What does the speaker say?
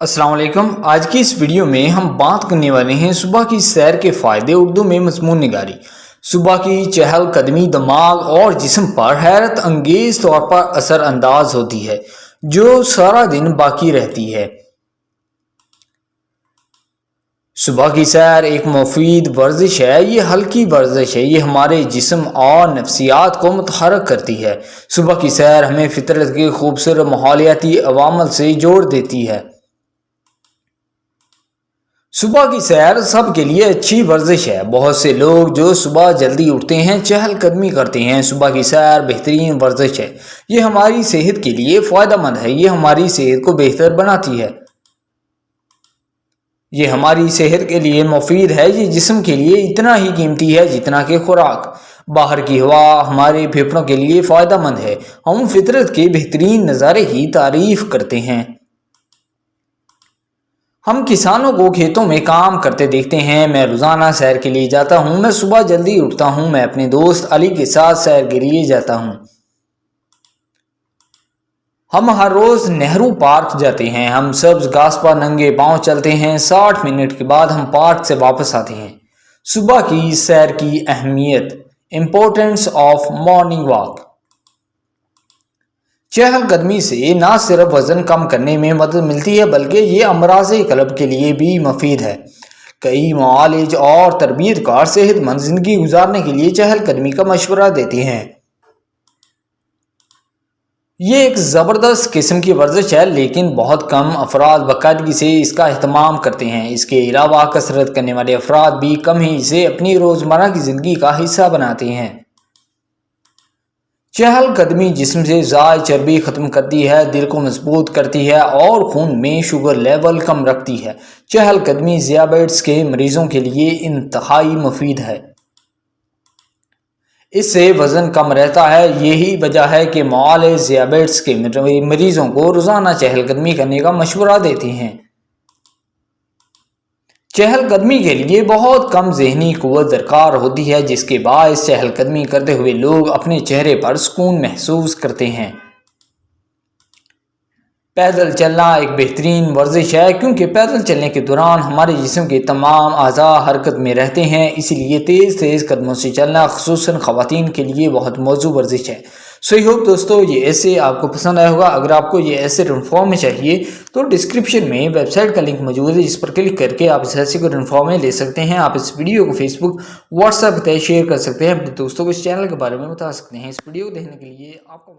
अस्सलाम वालेकुम। आज की इस वीडियो में हम बात करने वाले हैं सुबह की सैर के फ़ायदे, उर्दू में मज़मून निगारी। सुबह की चहल कदमी दिमाग और जिस्म पर हैरत अंगेज़ तौर पर असर अंदाज होती है, जो सारा दिन बाकी रहती है। सुबह की सैर एक मुफीद वर्जिश है। ये हल्की वर्जिश है, ये हमारे जिस्म और नफ्सियात को मुतहरक करती है। सुबह की सैर हमें फितरत के खूबसूरत माहौलियाती अवामल से जोड़ देती है। सुबह की सैर सब के लिए अच्छी वर्जिश है। बहुत से लोग जो सुबह जल्दी उठते हैं, चहलकदमी करते हैं। सुबह की सैर बेहतरीन वर्जिश है। ये हमारी सेहत के लिए फ़ायदेमंद है। ये हमारी सेहत को बेहतर बनाती है। ये हमारी सेहत के लिए मुफीद है। ये जिस्म के लिए इतना ही कीमती है जितना कि खुराक। बाहर की हवा हमारे फेफड़ों के लिए फ़ायदेमंद है। हम फितरत के बेहतरीन नज़ारे की तारीफ़ करते हैं। हम किसानों को खेतों में काम करते देखते हैं। मैं रोज़ाना सैर के लिए जाता हूँ। मैं सुबह जल्दी उठता हूँ। मैं अपने दोस्त अली के साथ सैर के लिए जाता हूँ। हम हर रोज़ नेहरू पार्क जाते हैं। हम सब्ज घास पर नंगे पाँव चलते हैं। 60 मिनट के बाद हम पार्क से वापस आते हैं। सुबह की सैर की अहमियत, इम्पोर्टेंस ऑफ मॉर्निंग वॉक। चहलकदमी से न सिर्फ वजन कम करने में मदद मिलती है, बल्कि ये अमराज कल्ब के लिए भी मुफीद है। कई मुआलिज और तरबियतकार सेहतमंद जिंदगी गुजारने के लिए चहलकदमी का मशवरा देते हैं। ये एक ज़बरदस्त किस्म की वर्जिश है, लेकिन बहुत कम अफराद बाकायदगी से इसका एहतमाम करते हैं। इसके अलावा कसरत करने वाले अफराद भी कम ही इसे अपनी रोज़मर्रा की ज़िंदगी का हिस्सा बनाते हैं। चहलकदमी जिस्म से ज़ायद चर्बी ख़त्म करती है, दिल को मजबूत करती है और खून में शुगर लेवल कम रखती है। चहलकदमी ज़ियाबेट्स के मरीजों के लिए इंतहाई मुफीद है। इससे वज़न कम रहता है। यही वजह है कि मुआलिज ज़ियाबेट्स के मरीजों को रोज़ाना चहलकदमी करने का मशवरा देते हैं। चहलकदमी के लिए बहुत कम ज़हनी क़ुव्वत दरकार होती है, जिसके बायस चहलकदमी करते हुए लोग अपने चेहरे पर सुकून महसूस करते हैं। पैदल चलना एक बेहतरीन वर्जिश है, क्योंकि पैदल चलने के दौरान हमारे जिस्म के तमाम अज़ा हरकत में रहते हैं। इसलिए तेज़ तेज़ कदमों से चलना ख़ुसूसन ख़वातीन के लिए बहुत मौजू वर्जिश है। सो होप दोस्तों, ये ऐसे आपको पसंद आया होगा। अगर आपको ये ऐसे इन्फॉर्म में चाहिए तो डिस्क्रिप्शन में वेबसाइट का लिंक मौजूद है, जिस पर क्लिक करके आप इस ऐसे को इन्फॉर्म ले सकते हैं। आप इस वीडियो को फेसबुक, व्हाट्सएप पे शेयर कर सकते हैं। अपने दोस्तों को इस चैनल के बारे में बता सकते हैं। इस वीडियो को देखने के लिए आपका